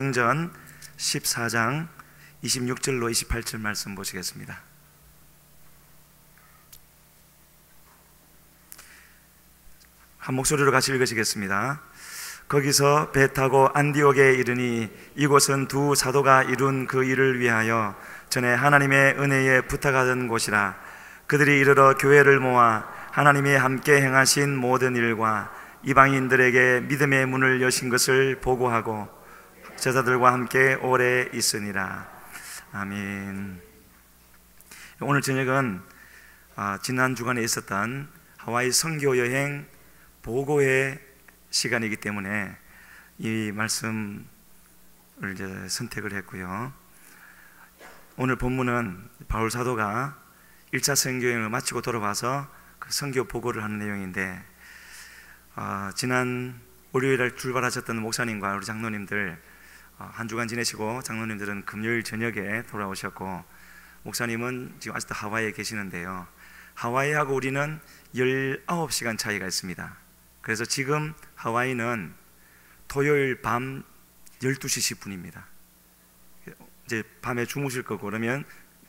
사도행전 14장 26절로 28절 말씀 보시겠습니다. 한 목소리로 같이 읽으시겠습니다. 거기서 배 타고 안디옥에 이르니 이곳은 두 사도가 이룬 그 일을 위하여 전에 하나님의 은혜에 부탁하던 곳이라. 그들이 이르러 교회를 모아 하나님이 함께 행하신 모든 일과 이방인들에게 믿음의 문을 여신 것을 보고하고 제자들과 함께 오래 있으니라. 아멘. 오늘 저녁은 지난 주간에 있었던 하와이 선교 여행 보고의 시간이기 때문에 이 말씀을 이제 선택을 했고요. 오늘 본문은 바울 사도가 1차 선교여행을 마치고 돌아와서 그 선교 보고를 하는 내용인데, 지난 월요일에 출발하셨던 목사님과 우리 장로님들 한 주간 지내시고, 장로님들은 금요일 저녁에 돌아오셨고, 목사님은 지금 아직도 하와이에 계시는데요. 하와이하고 우리는 19시간 차이가 있습니다. 그래서 지금 하와이는 토요일 밤 12시 10분입니다. 이제 밤에 주무실 거고 그러면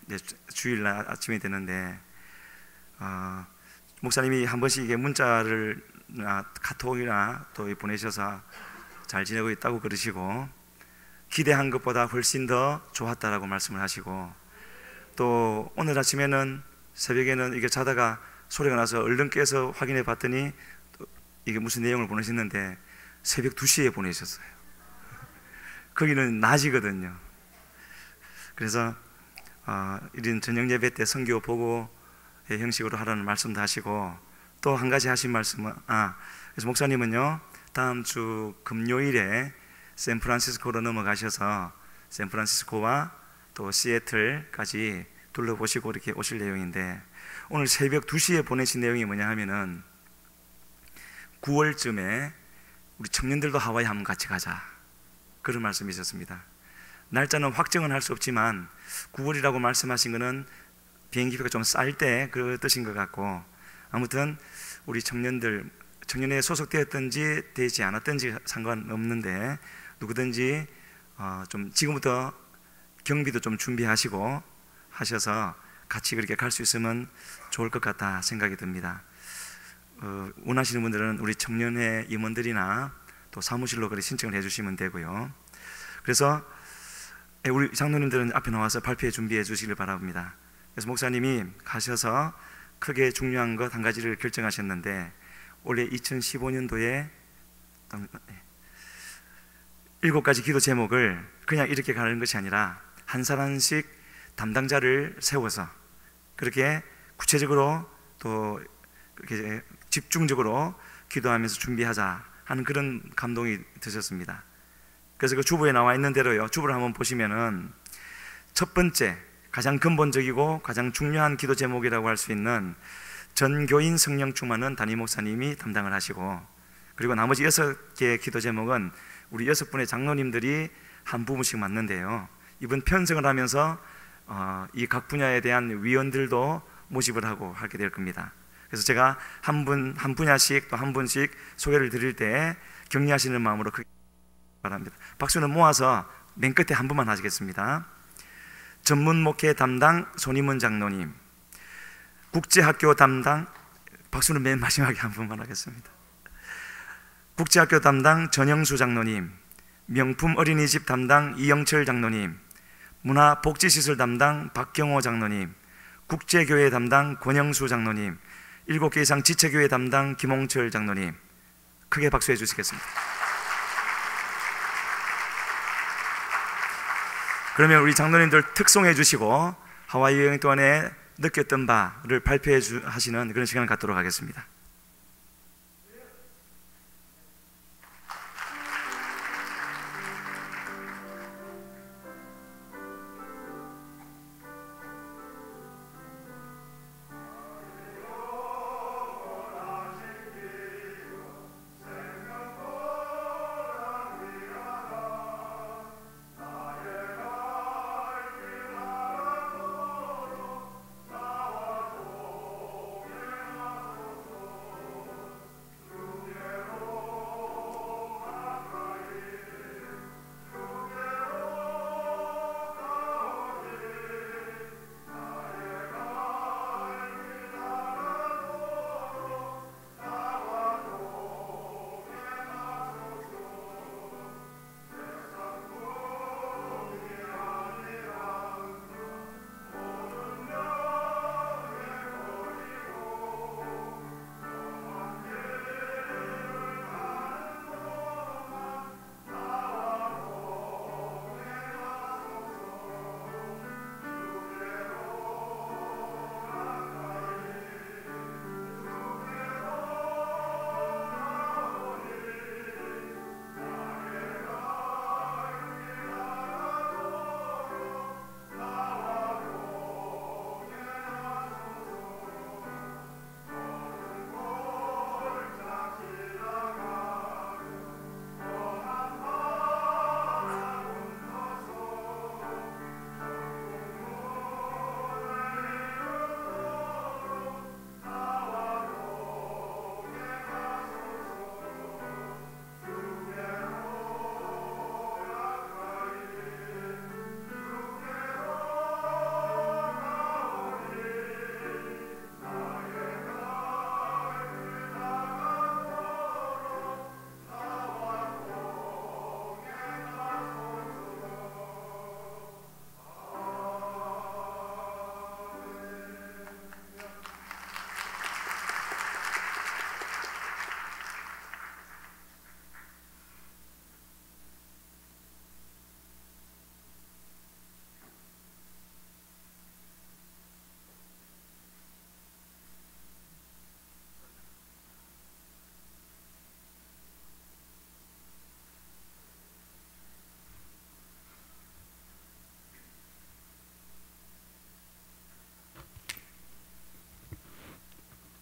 이제 주일날 아침이 되는데, 목사님이 한 번씩 이게 문자를 카톡이나 또 보내셔서 잘 지내고 있다고 그러시고, 기대한 것보다 훨씬 더 좋았다라고 말씀을 하시고, 또 오늘 아침에는 새벽에는 이게 자다가 소리가 나서 얼른 깨서 확인해 봤더니 이게 무슨 내용을 보내셨는데 새벽 2시에 보내셨어요. 거기는 낮이거든요. 그래서 이런 저녁 예배 때 선교 보고의 형식으로 하라는 말씀도 하시고, 또 한 가지 하신 말씀은 그래서 목사님은요, 다음 주 금요일에 샌프란시스코로 넘어가셔서 샌프란시스코와 또 시애틀까지 둘러보시고 이렇게 오실 내용인데, 오늘 새벽 2시에 보내신 내용이 뭐냐 하면은 9월쯤에 우리 청년들도 하와이 한번 같이 가자, 그런 말씀이 있었습니다. 날짜는 확정은 할 수 없지만 9월이라고 말씀하신 거는 비행기표가 좀 쌀 때 그 뜻인 것 같고, 아무튼 우리 청년들, 청년회에 소속되었든지 되지 않았든지 상관없는데 누구든지 좀 지금부터 경비도 좀 준비하시고 하셔서 같이 그렇게 갈 수 있으면 좋을 것 같다 생각이 듭니다. 원하시는 분들은 우리 청년회 임원들이나 또 사무실로 그렇게 신청을 해주시면 되고요. 그래서 우리 장로님들은 앞에 나와서 발표회 준비해 주시길 바랍니다. 그래서 목사님이 가셔서 크게 중요한 것 한 가지를 결정하셨는데, 올해 2015년도에 7가지 기도 제목을 그냥 이렇게 가는 것이 아니라 한 사람씩 담당자를 세워서 그렇게 구체적으로 또 그렇게 집중적으로 기도하면서 준비하자 하는 그런 감동이 드셨습니다. 그래서 그 주보에 나와 있는 대로요, 주보를 한번 보시면은 첫 번째, 가장 근본적이고 가장 중요한 기도 제목이라고 할 수 있는 전교인 성령 충만은 담임 목사님이 담당을 하시고, 그리고 나머지 6개의 기도 제목은 우리 6분의 장로님들이 한 부분씩 맡는데요, 이번 편성을 하면서 이 각 분야에 대한 위원들도 모집을 하고 하게 될 겁니다. 그래서 제가 한 분야씩 또 한 분씩 소개를 드릴 때 격려하시는 마음으로 크게 바랍니다. 박수는 모아서 맨 끝에 한 분만 하시겠습니다. 전문 목회 담당 손임은 장로님, 국제학교 담당, 박수는 맨 마지막에 한 분만 하겠습니다. 국제학교 담당 전영수 장로님, 명품 어린이집 담당 이영철 장로님, 문화복지시설 담당 박경호 장로님, 국제교회 담당 권영수 장로님, 7개 이상 지체교회 담당 김홍철 장로님, 크게 박수해 주시겠습니다. 그러면 우리 장로님들 특송해 주시고 하와이 여행 동안에 느꼈던 바를 발표해 하시는 그런 시간을 갖도록 하겠습니다.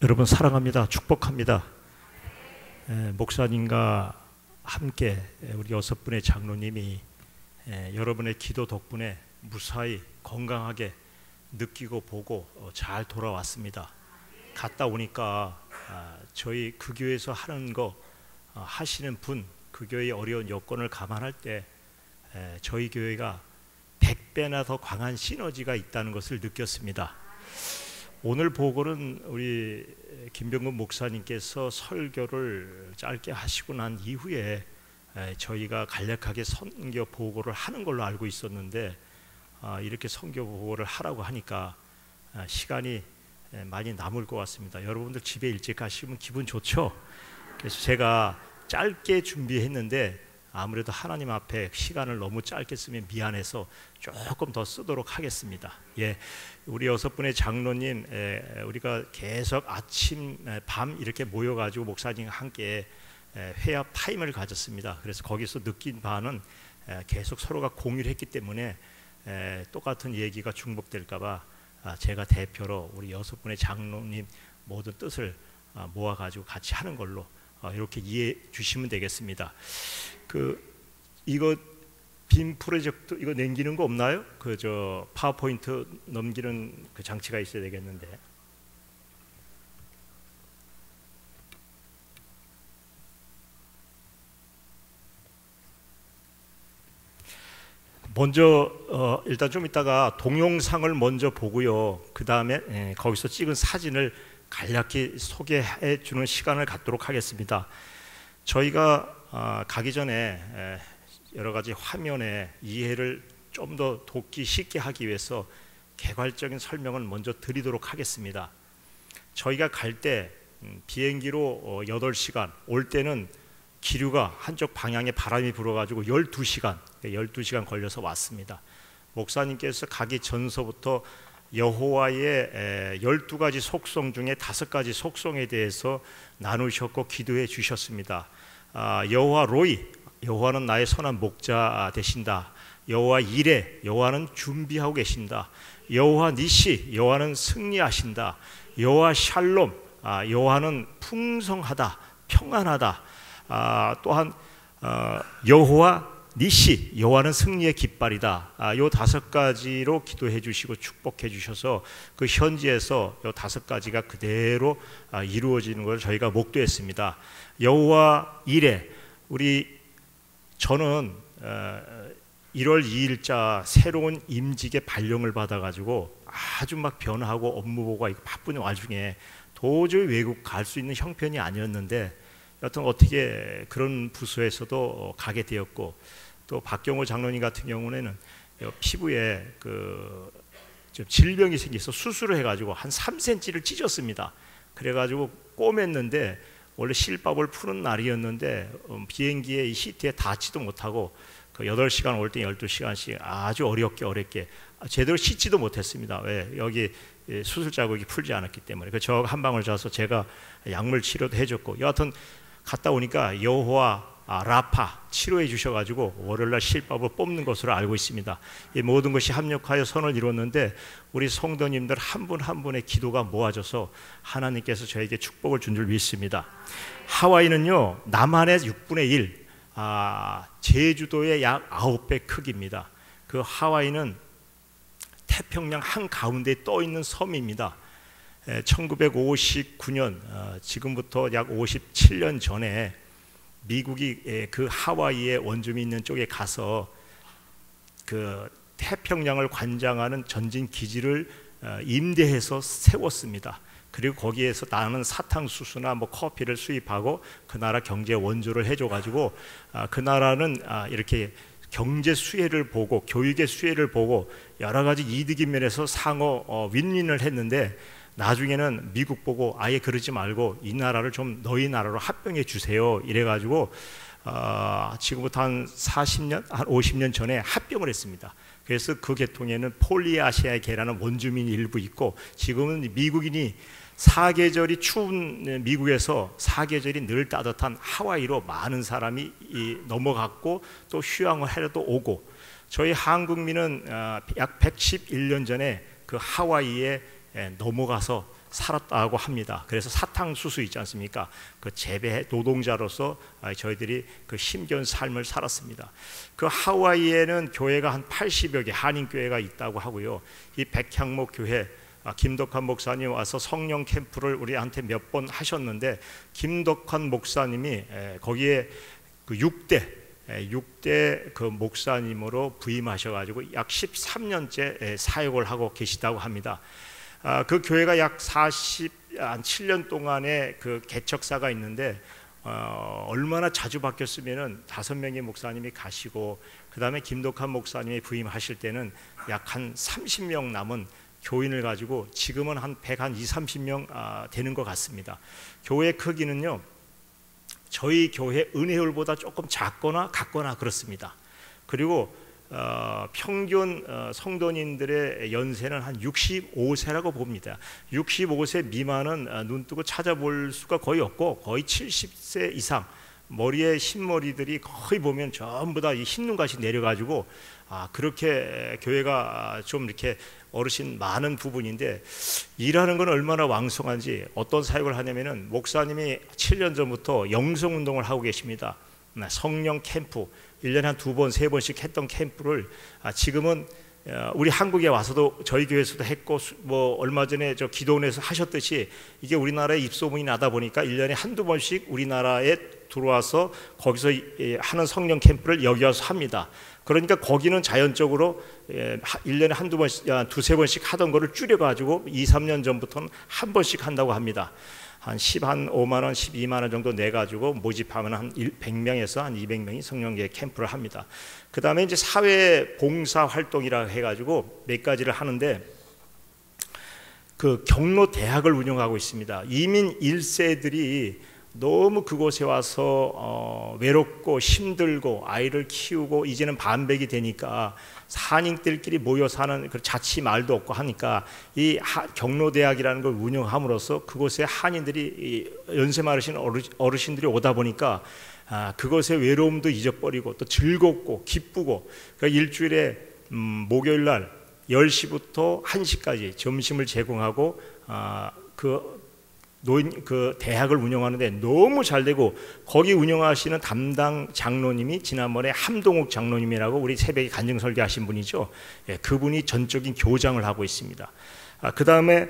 여러분 사랑합니다. 축복합니다. 목사님과 함께 우리 6분의 장로님이 여러분의 기도 덕분에 무사히 건강하게 느끼고 보고 잘 돌아왔습니다. 갔다 오니까 저희 그 교회에서 하는 거 하시는 분, 그 교회의 어려운 여건을 감안할 때 저희 교회가 100배나 더 강한 시너지가 있다는 것을 느꼈습니다. 오늘 보고는 우리 김병근 목사님께서 설교를 짧게 하시고 난 이후에 저희가 간략하게 선교 보고를 하는 걸로 알고 있었는데 이렇게 선교 보고를 하라고 하니까 시간이 많이 남을 것 같습니다. 여러분들 집에 일찍 가시면 기분 좋죠? 그래서 제가 짧게 준비했는데 아무래도 하나님 앞에 시간을 너무 짧게 쓰면 미안해서 조금 더 쓰도록 하겠습니다. 예, 우리 6분의 장로님, 우리가 계속 아침, 밤 이렇게 모여가지고 목사님과 함께 회합 타임을 가졌습니다. 그래서 거기서 느낀 바는 계속 서로가 공유를 했기 때문에 똑같은 얘기가 중복될까봐 제가 대표로 우리 6분의 장로님 모든 뜻을 모아가지고 같이 하는 걸로 이렇게 이해해 주시면 되겠습니다. 이거 빔 프로젝트 이거 넘기는 거 없나요? 파워포인트 넘기는 그 장치가 있어야 되겠는데. 먼저 일단 좀 이따가 동영상을 먼저 보고요. 그 다음에 거기서 찍은 사진을 간략히 소개해 주는 시간을 갖도록 하겠습니다. 저희가 가기 전에 여러 가지 화면에 이해를 좀 더 돕기 쉽게 하기 위해서 개괄적인 설명을 먼저 드리도록 하겠습니다. 저희가 갈 때 비행기로 8시간, 올 때는 기류가 한쪽 방향에 바람이 불어가지고 12시간 걸려서 왔습니다. 목사님께서 가기 전서부터 여호와의 12가지 속성 중에 5가지 속성에 대해서 나누셨고 기도해 주셨습니다. 여호와 로이, 여호와는 나의 선한 목자 되신다. 여호와 이레, 여호와는 준비하고 계신다. 여호와 니시, 여호와는 승리하신다. 여호와 샬롬, 여호와는 풍성하다, 평안하다. 또한 여호와 니시, 여호와는 승리의 깃발이다. 요 5가지로 기도해 주시고 축복해 주셔서 그 현지에서 요 5가지가 그대로 이루어지는 걸 저희가 목도했습니다. 여호와 이레, 저는 1월 2일자 새로운 임직의 발령을 받아가지고 아주 막 변하고 업무 보고 바쁜 와중에 도저히 외국 갈 수 있는 형편이 아니었는데 여튼 어떻게 그런 부서에서도 가게 되었고, 또 박경호 장로님 같은 경우에는 피부에 좀 질병이 생겨서 수술을 해가지고 한 3cm를 찢었습니다. 그래가지고 꼬맸는데 원래 실밥을 푸는 날이었는데 비행기에 이 시트에 닿지도 못하고 8시간 올 때 12시간씩 아주 어렵게 제대로 씻지도 못했습니다. 왜? 여기 수술 자국이 풀지 않았기 때문에. 저 한 방울 자서 제가 약물 치료도 해줬고, 여하튼 갔다 오니까 여호와 라파 치료해 주셔가지고 월요일날 실밥을 뽑는 것으로 알고 있습니다. 이 모든 것이 합력하여 선을 이뤘는데 우리 성도님들 한 분 한 분의 기도가 모아져서 하나님께서 저에게 축복을 준 줄 믿습니다. 하와이는요, 남한의 6분의 1, 제주도의 약 9배 크기입니다. 그 하와이는 태평양 한가운데 떠 있는 섬입니다. 1959년 지금부터 약 57년 전에 미국이 그 하와이의 원점이 있는 쪽에 가서 그 태평양을 관장하는 전진 기지를 임대해서 세웠습니다. 그리고 거기에서 나는 사탕수수나 커피를 수입하고 그 나라 경제 원조를 해줘가지고 그 나라는 이렇게 경제 수혜를 보고 교육의 수혜를 보고 여러 가지 이득인 면에서 상호 윈윈을 했는데, 나중에는 미국 보고 아예 그러지 말고 이 나라를 좀 너희 나라로 합병해 주세요 이래가지고 지금부터 한 40년, 한 50년 전에 합병을 했습니다. 그래서 그 계통에는 폴리아시아의 개라는 원주민이 일부 있고, 지금은 미국인이 사계절이 추운 미국에서 사계절이 늘 따뜻한 하와이로 많은 사람이 넘어갔고 또 휴양을 하려도 오고, 저희 한국민은 약 111년 전에 그 하와이에 넘어가서 살았다고 합니다. 그래서 사탕수수 있지 않습니까? 그 재배 노동자로서 저희들이 그 힘겨운 삶을 살았습니다. 그 하와이에는 교회가 한 80여 개 한인 교회가 있다고 하고요. 이 백향목 교회 김덕환 목사님 와서 성령 캠프를 우리한테 몇 번 하셨는데, 김덕환 목사님이 거기에 그 6대 그 목사님으로 부임하셔가지고 약 13년째 사역을 하고 계시다고 합니다. 그 교회가 약 47년 동안의 그 개척사가 있는데, 얼마나 자주 바뀌었으면은 5명의 목사님이 가시고, 그 다음에 김덕환 목사님이 부임하실 때는 약 한 30명 남은 교인을 가지고 지금은 한 120-30명 되는 것 같습니다. 교회 크기는요, 저희 교회 은혜율보다 조금 작거나 같거나 그렇습니다. 그리고 평균 성도님들의 연세는 한 65세라고 봅니다. 65세 미만은 눈 뜨고 찾아볼 수가 거의 없고, 거의 70세 이상 머리에 흰머리들이 거의 보면 전부 다 이 흰눈같이 내려가지고 그렇게 교회가 좀 이렇게 어르신 많은 부분인데, 일하는 건 얼마나 왕성한지 어떤 사역을 하냐면은, 목사님이 7년 전부터 영성운동을 하고 계십니다. 성령 캠프 1년에 한 2번, 3번씩 했던 캠프를 지금은 우리 한국에 와서도 저희 교회에서도 했고, 뭐 얼마 전에 저 기도원에서 하셨듯이 이게 우리나라에 입소문이 나다 보니까 1년에 한두 번씩 우리나라에 들어와서 거기서 하는 성령 캠프를 여기 와서 합니다. 그러니까 거기는 자연적으로 1년에 한두 번씩, 2-3번씩 하던 거를 줄여가지고 2-3년 전부터는 한 번씩 한다고 합니다. 한 5만 원, 12만 원 정도 내가지고 모집하면 한 100명에서 한 200명이 성령계 캠프를 합니다. 그 다음에 이제 사회 봉사 활동이라 해가지고 몇 가지를 하는데, 그 경로 대학을 운영하고 있습니다. 이민 1세들이 너무 그곳에 와서 외롭고 힘들고 아이를 키우고 이제는 반백이 되니까 산인들끼리 모여 사는 그 자치 말도 없고 하니까 이 경로대학이라는 걸 운영함으로써 그곳에 한인들이 연세 많으신 어르신들이 오다 보니까 그것의 외로움도 잊어버리고 또 즐겁고 기쁘고, 그러니까 일주일에 목요일 날 10시부터 1시까지 점심을 제공하고 그 대학을 운영하는데 너무 잘 되고, 거기 운영하시는 담당 장로님이 지난번에 함동욱 장로님이라고 우리 새벽에 간증설교 하신 분이죠. 그분이 전적인 교장을 하고 있습니다. 그 다음에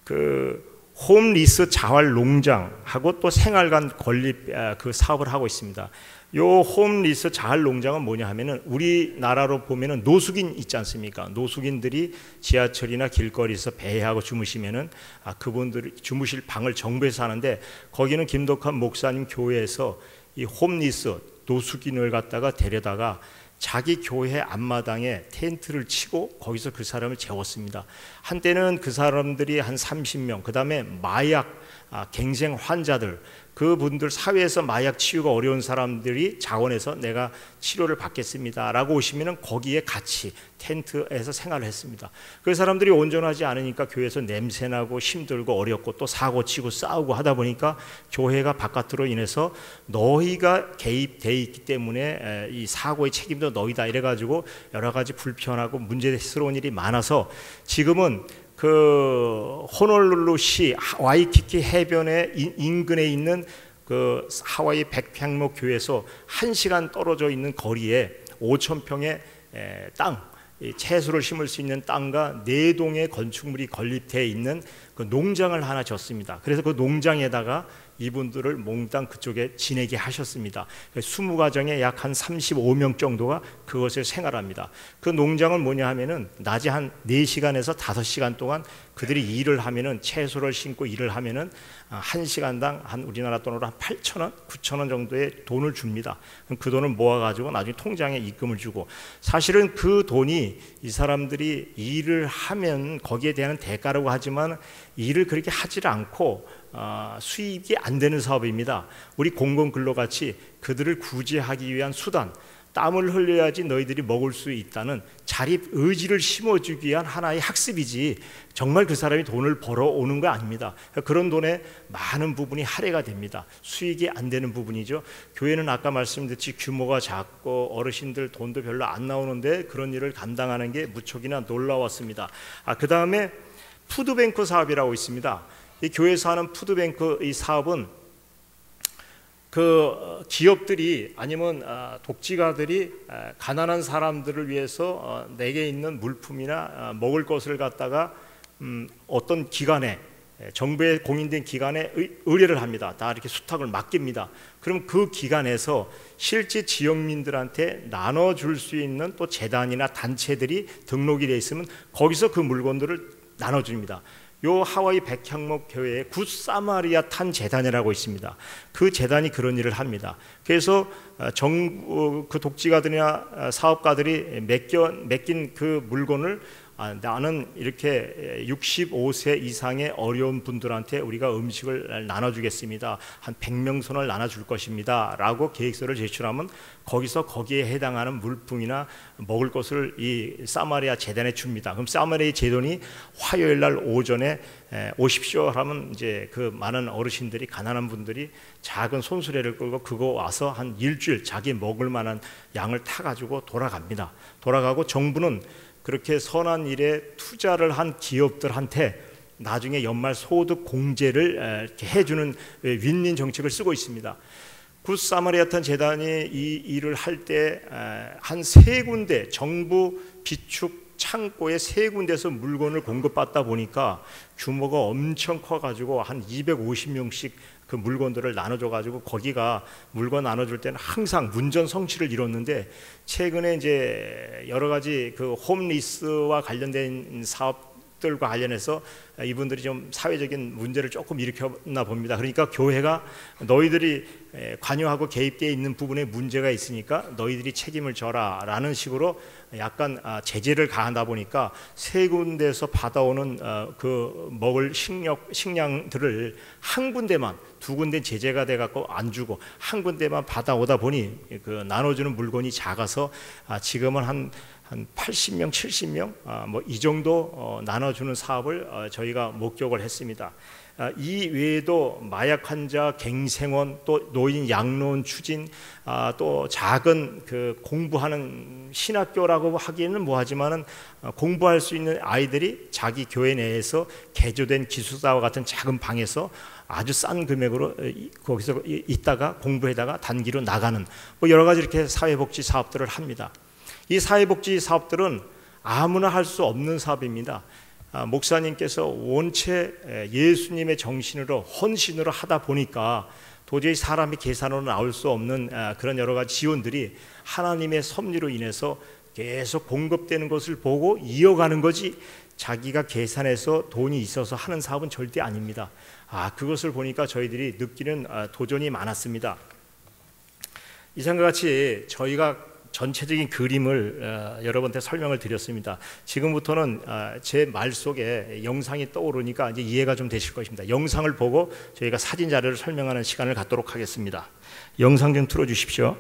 그 홈리스 자활 농장하고 또 생활관 건립 그 사업을 하고 있습니다. 요 홈리스 자활 농장은 뭐냐 하면은, 우리나라로 보면은 노숙인 있지 않습니까? 노숙인들이 지하철이나 길거리에서 배회하고 주무시면은 그분들이 주무실 방을 정부에서 하는데, 거기는 김덕환 목사님 교회에서 이 홈리스 노숙인을 갖다가 데려다가 자기 교회 앞마당에 텐트를 치고 거기서 그 사람을 재웠습니다. 한때는 그 사람들이 한 30명, 그 다음에 마약 갱생 환자들, 그분들 사회에서 마약 치유가 어려운 사람들이 자원해서 내가 치료를 받겠습니다 라고 오시면 거기에 같이 텐트에서 생활을 했습니다. 그 사람들이 온전하지 않으니까 교회에서 냄새나고 힘들고 어렵고 또 사고치고 싸우고 하다 보니까 교회가 바깥으로 인해서 너희가 개입되어 있기 때문에 이 사고의 책임도 너희다 이래가지고 여러 가지 불편하고 문제스러운 일이 많아서, 지금은 그 호놀룰루시 와이키키 해변의 인근에 있는 그 하와이 백향목 교회에서 1시간 떨어져 있는 거리에 5,000평의 땅, 채소를 심을 수 있는 땅과 4동의 건축물이 건립되어 있는 그 농장을 하나 졌습니다. 그래서 그 농장에다가 이분들을 몽땅 그쪽에 지내게 하셨습니다. 20가정에 약 한 35명 정도가 그것을 생활합니다. 그 농장은 뭐냐 하면은 낮에 한 4시간에서 5시간 동안 그들이 일을 하면은, 채소를 심고 일을 하면은 1시간당 한 우리나라 돈으로 한 8,000원, 9,000원 정도의 돈을 줍니다. 그럼 그 돈을 모아가지고 나중에 통장에 입금을 주고, 사실은 그 돈이 이 사람들이 일을 하면 거기에 대한 대가라고 하지만 일을 그렇게 하질 않고 수입이 안 되는 사업입니다. 우리 공공근로같이 그들을 구제하기 위한 수단, 땀을 흘려야지 너희들이 먹을 수 있다는 자립 의지를 심어주기 위한 하나의 학습이지, 정말 그 사람이 돈을 벌어오는 거 아닙니다. 그런 돈에 많은 부분이 할애가 됩니다. 수익이 안 되는 부분이죠. 교회는 아까 말씀드렸듯이 규모가 작고 어르신들 돈도 별로 안 나오는데 그런 일을 감당하는 게 무척이나 놀라웠습니다. 그 다음에 푸드뱅크 사업이라고 있습니다. 이 교회에서 하는 푸드뱅크 이 사업은 그 기업들이 아니면 독지가들이 가난한 사람들을 위해서 내게 있는 물품이나 먹을 것을 갖다가 어떤 기관에, 정부에 공인된 기관에 의뢰를 합니다. 다 이렇게 수탁을 맡깁니다. 그럼 그 기관에서 실제 지역민들한테 나눠줄 수 있는 또 재단이나 단체들이 등록이 되어 있으면 거기서 그 물건들을 나눠줍니다. 요 하와이 백향목 교회에 굿 사마리아 탄 재단이라고 있습니다. 그 재단이 그런 일을 합니다. 그래서 그 독지가들이나 사업가들이 맡긴 그 물건을 나는 이렇게 65세 이상의 어려운 분들한테 우리가 음식을 나눠주겠습니다. 한 100명 선을 나눠줄 것입니다. 라고 계획서를 제출하면 거기에 해당하는 물품이나 먹을 것을 이 사마리아 재단에 줍니다. 그럼 사마리아 재단이 화요일 날 오전에 오십시오 하면 이제 그 많은 어르신들이, 가난한 분들이 작은 손수레를 끌고 그거 와서 한 일주일 자기 먹을 만한 양을 타가지고 돌아갑니다. 돌아가고 정부는 그렇게 선한 일에 투자를 한 기업들한테 나중에 연말 소득 공제를 이렇게 해주는 윈윈 정책을 쓰고 있습니다. 굿 사마리아탄 재단이 이 일을 할 때 한 3군데 정부 비축 창고에 3군데서 물건을 공급받다 보니까 규모가 엄청 커가지고 한 250명씩 그 물건들을 나눠줘가지고 거기가 물건 나눠줄 때는 항상 문전성시를 이뤘는데 최근에 이제 여러 가지 그 홈리스와 관련된 사업들과 관련해서 이분들이 좀 사회적인 문제를 조금 일으켰나 봅니다. 그러니까 교회가 너희들이 관여하고 개입되어 있는 부분에 문제가 있으니까 너희들이 책임을 져라 라는 식으로 약간 제재를 가하다 보니까 3군데에서 받아오는 그 먹을 식량들을 한 군데만, 2군데 제재가 돼갖고 안 주고 한 군데만 받아오다 보니 그 나눠주는 물건이 작아서 지금은 한 80명, 70명 뭐 이 정도 나눠주는 사업을 저희가 목격을 했습니다. 이 외에도 마약 환자 갱생원, 또 노인 양로원 추진, 또 작은 그 공부하는 신학교라고 하기에는 뭐하지만은 공부할 수 있는 아이들이 자기 교회 내에서 개조된 기숙사와 같은 작은 방에서 아주 싼 금액으로 거기서 있다가 공부에다가 단기로 나가는 뭐 여러 가지 이렇게 사회복지 사업들을 합니다. 이 사회복지 사업들은 아무나 할 수 없는 사업입니다. 목사님께서 원체 예수님의 정신으로 헌신으로 하다 보니까 도저히 사람이 계산으로 나올 수 없는 그런 여러 가지 지원들이 하나님의 섭리로 인해서 계속 공급되는 것을 보고 이어가는 거지 자기가 계산해서 돈이 있어서 하는 사업은 절대 아닙니다. 그것을 보니까 저희들이 느끼는 도전이 많았습니다. 이상과 같이 저희가 전체적인 그림을 여러분한테 설명을 드렸습니다. 지금부터는 제 말 속에 영상이 떠오르니까 이제 이해가 좀 되실 것입니다. 영상을 보고 저희가 사진 자료를 설명하는 시간을 갖도록 하겠습니다. 영상 좀 틀어주십시오.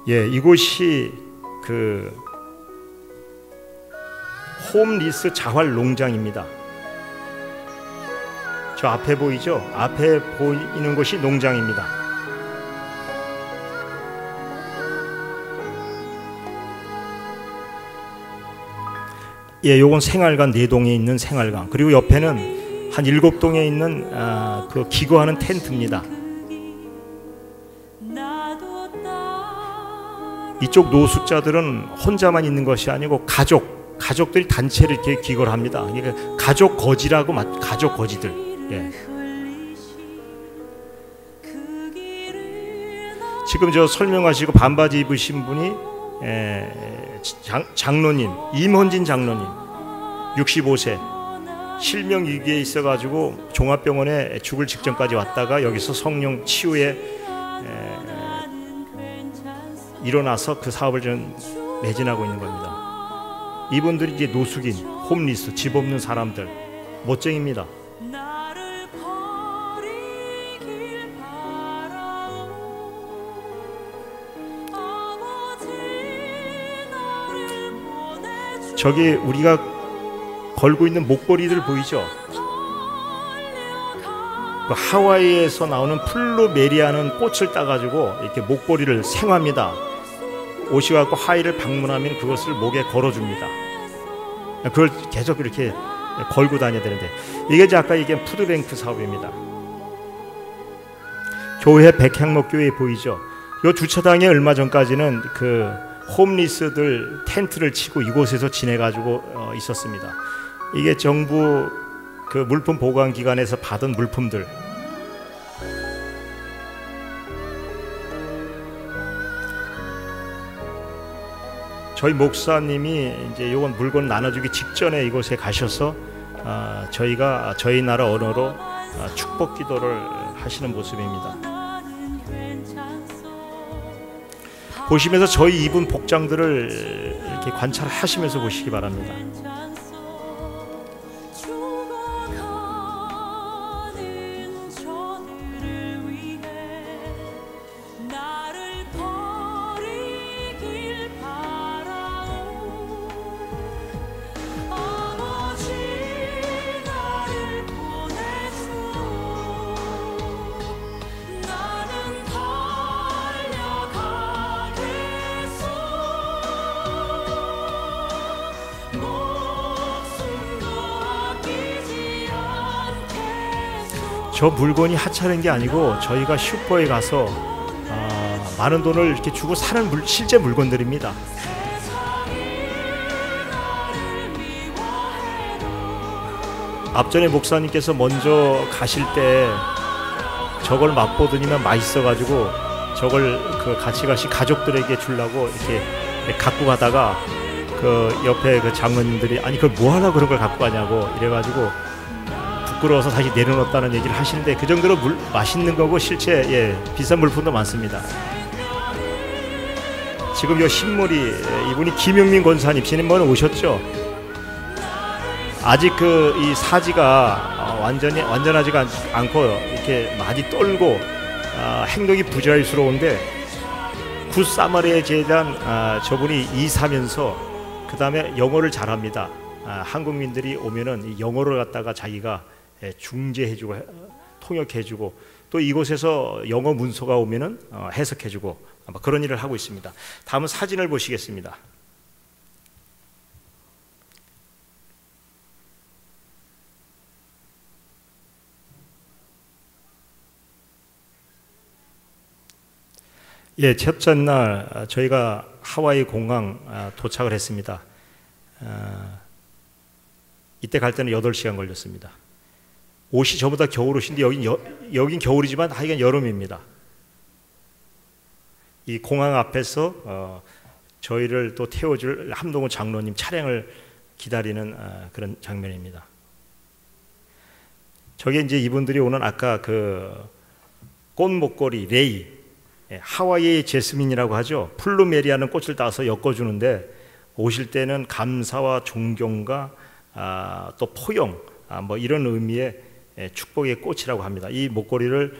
이곳이 그 홈리스 자활 농장입니다. 저 앞에 보이죠? 앞에 보이는 곳이 농장입니다. 요건 생활관 4동에 있는 생활관. 그리고 옆에는 한 7동에 있는 그 기거하는 텐트입니다. 이쪽 노숙자들은 혼자만 있는 것이 아니고 가족들이 단체로 이렇게 기거를 합니다. 그러니까 가족 거지라고 가족 거지들. 지금 저 설명하시고 반바지 입으신 분이 장로님 임헌진 장로님 65세 실명 위기에 있어가지고 종합병원에 죽을 직전까지 왔다가 여기서 성령 치유에 일어나서 그 사업을 좀 매진하고 있는 겁니다. 이분들이 이제 노숙인, 홈리스, 집 없는 사람들, 멋쟁입니다. 저기 우리가 걸고 있는 목걸이들 보이죠? 그 하와이에서 나오는 플루메리아는 꽃을 따가지고 이렇게 목걸이를 생화합니다. 오셔갖고 하와이를 방문하면 그것을 목에 걸어줍니다. 그걸 계속 이렇게 걸고 다녀야 되는데, 이게 이제 아까 얘기한 푸드뱅크 사업입니다. 교회 백향목교회 보이죠? 이 주차장에 얼마 전까지는 그 홈리스들 텐트를 치고 이곳에서 지내가지고 있었습니다. 이게 정부 그 물품 보관 기관에서 받은 물품들, 저희 목사님이 이제 요건 물건 나눠주기 직전에 이곳에 가셔서 저희가 저희 나라 언어로 축복 기도를 하시는 모습입니다. 보시면서 저희 입은 복장들을 이렇게 관찰하시면서 보시기 바랍니다. 저 물건이 하찮은 게 아니고 저희가 슈퍼에 가서 많은 돈을 이렇게 주고 사는 실제 물건들입니다. 앞전에 목사님께서 먼저 가실 때 저걸 맛보더니만 맛있어가지고 저걸 그 같이 가신 가족들에게 주려고 이렇게 갖고 가다가 그 옆에 그 장로님들이 아니 그걸 뭐하려고 그런 걸 갖고 가냐고 이래가지고 부끄러워서 다시 내려놓았다는 얘기를 하시는데, 그 정도로 맛있는 거고 실제 비싼 물품도 많습니다. 지금 이 신물이 이분이 김용민 권사님 신임번호 오셨죠? 아직 그 이 사지가 완전하지가 않고 이렇게 많이 떨고 행동이 부자유스러운데 굿 사마리아 재단 저분이 이사면서 그 다음에 영어를 잘합니다. 한국민들이 오면은 이 영어를 갖다가 자기가 중재해주고 통역해주고 또 이곳에서 영어 문서가 오면은 해석해주고 그런 일을 하고 있습니다. 다음은 사진을 보시겠습니다. 예, 첫째 날 저희가 하와이 공항 도착을 했습니다. 이때 갈 때는 8시간 걸렸습니다. 옷이 전부 다 겨울옷인데 여긴 겨울이지만 하여간 여름입니다. 이 공항 앞에서 저희를 또 태워줄 함동훈 장로님 차량을 기다리는 그런 장면입니다. 저게 이제 이분들이 오는 아까 그 꽃 목걸이 레이, 하와이의 제스민이라고 하죠. 플루메리아는 꽃을 따서 엮어주는데 오실 때는 감사와 존경과 또 포용 뭐 이런 의미의 축복의 꽃이라고 합니다. 이 목걸이를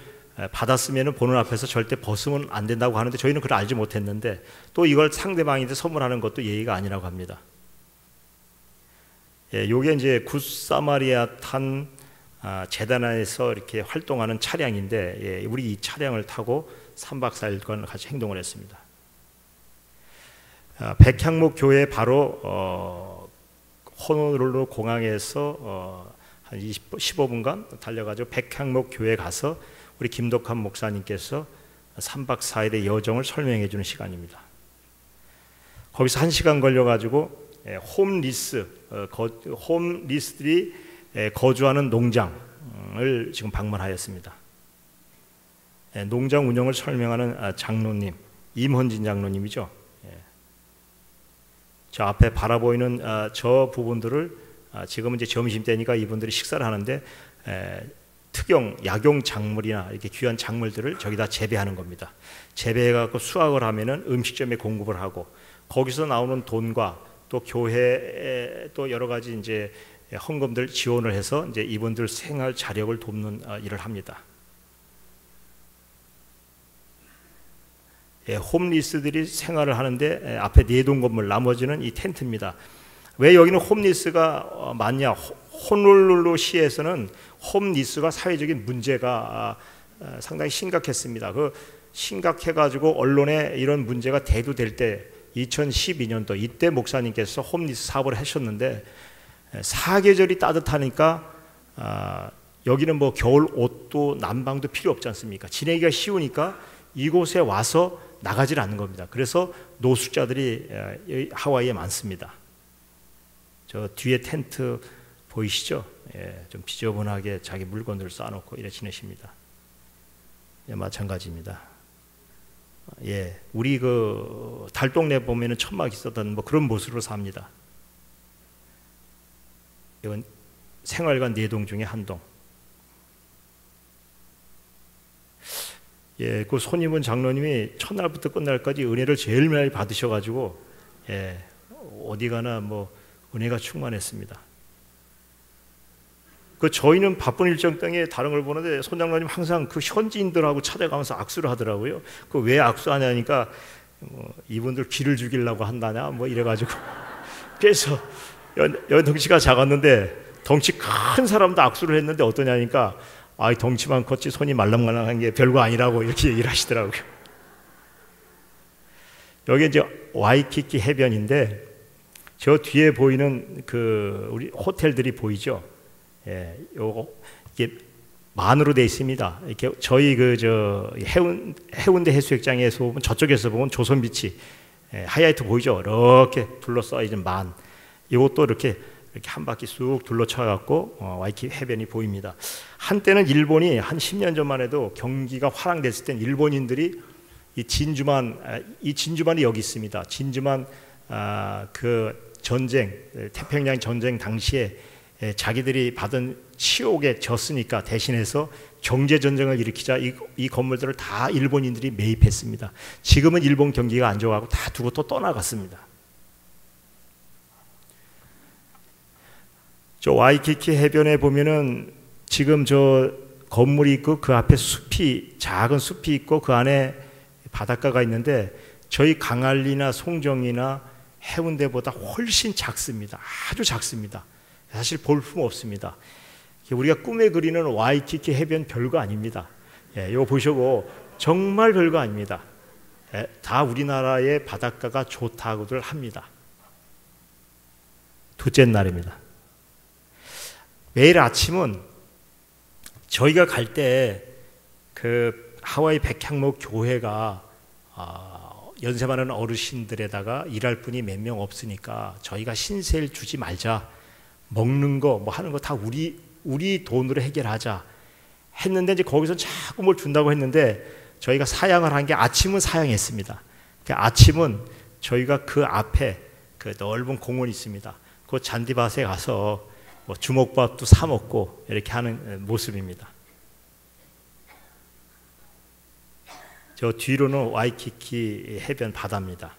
받았으면 보는 앞에서 절대 벗으면 안 된다고 하는데 저희는 그걸 알지 못했는데 또 이걸 상대방한테 선물하는 것도 예의가 아니라고 합니다. 요게 이제 굿사마리아탄 재단에서 이렇게 활동하는 차량인데 우리 이 차량을 타고 3박 4일간 같이 행동을 했습니다. 백향목 교회 바로 호놀룰루 공항에서 한 15분간 달려가지고 백향목 교회 가서 우리 김덕환 목사님께서 3박 4일의 여정을 설명해 주는 시간입니다. 거기서 1시간 걸려가지고 홈리스들이 거주하는 농장을 지금 방문하였습니다. 농장 운영을 설명하는 장로님, 임헌진 장로님이죠. 저 앞에 바라보이는 저 부분들을 지금은 이제 점심때니까 이분들이 식사를 하는데 특용 약용 작물이나 이렇게 귀한 작물들을 저기다 재배하는 겁니다. 재배해갖고 수확을 하면은 음식점에 공급을 하고 거기서 나오는 돈과 또 교회에 또 여러 가지 이제 헌금들 지원을 해서 이제 이분들 생활 자력을 돕는 일을 합니다. 홈리스들이 생활을 하는데 앞에 4동 건물, 나머지는 이 텐트입니다. 왜 여기는 홈리스가 많냐? 호놀룰루 시에서는 홈리스가 사회적인 문제가 상당히 심각했습니다. 그 심각해가지고 언론에 이런 문제가 대두될 때 2012년도 이때 목사님께서 홈리스 사업을 하셨는데, 사계절이 따뜻하니까 여기는 뭐 겨울 옷도 난방도 필요 없지 않습니까? 지내기가 쉬우니까 이곳에 와서 나가질 않는 겁니다. 그래서 노숙자들이 하와이에 많습니다. 저 뒤에 텐트 보이시죠? 예, 좀 지저분하게 자기 물건들을 쌓아놓고 이래 지내십니다. 예, 마찬가지입니다. 예, 우리 그 달동네 보면은 천막 있었던 뭐 그런 모습으로 삽니다. 이건 생활관 4동 중에 한 동. 예, 그 손님은 장로님이 첫날부터 끝날까지 은혜를 제일 많이 받으셔가지고, 예, 어디 가나 뭐 은혜가 충만했습니다. 그 저희는 바쁜 일정 때문에 다른 걸 보는데 손 장로님 항상 그 현지인들하고 찾아가면서 악수를 하더라고요. 그 왜 악수하냐니까 이분들 기를 죽이려고 한다냐 뭐 이래가지고 그래서 덩치가 작았는데 덩치 큰 사람도 악수를 했는데 어떠냐니까 덩치만 컸지 손이 말랑말랑한 게 별거 아니라고 이렇게 얘기를 하시더라고요. 여기 이제 와이키키 해변인데 저 뒤에 보이는 그 우리 호텔들이 보이죠? 예, 요거 이게 만으로 되어 있습니다. 이렇게 저희 그 저 해운대 해수욕장에서 보면 저쪽에서 보면 조선비치 하이라이트 보이죠? 이렇게 둘러싸여 있는 만. 이것도 이렇게 한 바퀴 쑥 둘러쳐 갖고 와이키키 해변이 보입니다. 한때는 일본이 한 10년 전만 해도 경기가 화랑됐을 땐 일본인들이 이 진주만이 여기 있습니다. 진주만 그 전쟁 태평양 전쟁 당시에 자기들이 받은 치욕에 졌으니까 대신해서 경제 전쟁을 일으키자 이 건물들을 다 일본인들이 매입했습니다. 지금은 일본 경기가 안 좋아하고 다 두고 또 떠나갔습니다. 저 와이키키 해변에 보면은 지금 저 건물이 있고 그 앞에 작은 숲이 있고 그 안에 바닷가가 있는데 저희 강알리나 송정이나 해운대보다 훨씬 작습니다. 아주 작습니다. 사실 볼품 없습니다. 우리가 꿈에 그리는 와이키키 해변 별거 아닙니다. 예, 이거 보시고 정말 별거 아닙니다. 예, 다 우리나라의 바닷가가 좋다고들 합니다. 둘째 날입니다. 매일 아침은 저희가 갈 때 그 하와이 백향목 교회가 연세 많은 어르신들에다가 일할 분이 몇 명 없으니까 저희가 신세를 주지 말자. 먹는 거 뭐 하는 거 다 우리 돈으로 해결하자 했는데 이제 거기서 자꾸 뭘 준다고 했는데 저희가 사양을 한 게 아침은 사양했습니다. 그 아침은 저희가 그 앞에 그 넓은 공원이 있습니다. 그 잔디밭에 가서 뭐 주먹밥도 사 먹고 이렇게 하는 모습입니다. 저 뒤로는 와이키키 해변 바다입니다.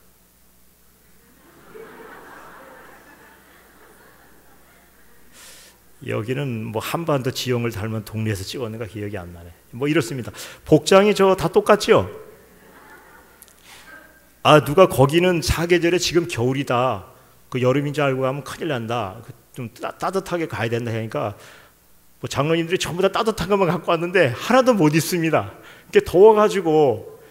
여기는 뭐 한반도 지형을 닮은 동네에서 찍었는가 기억이 안 나네. 뭐 이렇습니다. 복장이 저 다 똑같죠? 누가 거기는 사계절에 지금 겨울이다. 그 여름인 줄 알고 가면 큰일 난다. 좀 따뜻하게 가야 된다 하니까 뭐 장로님들이 전부 다 따뜻한 것만 갖고 왔는데 하나도 못 입습니다. 이게 더워가지고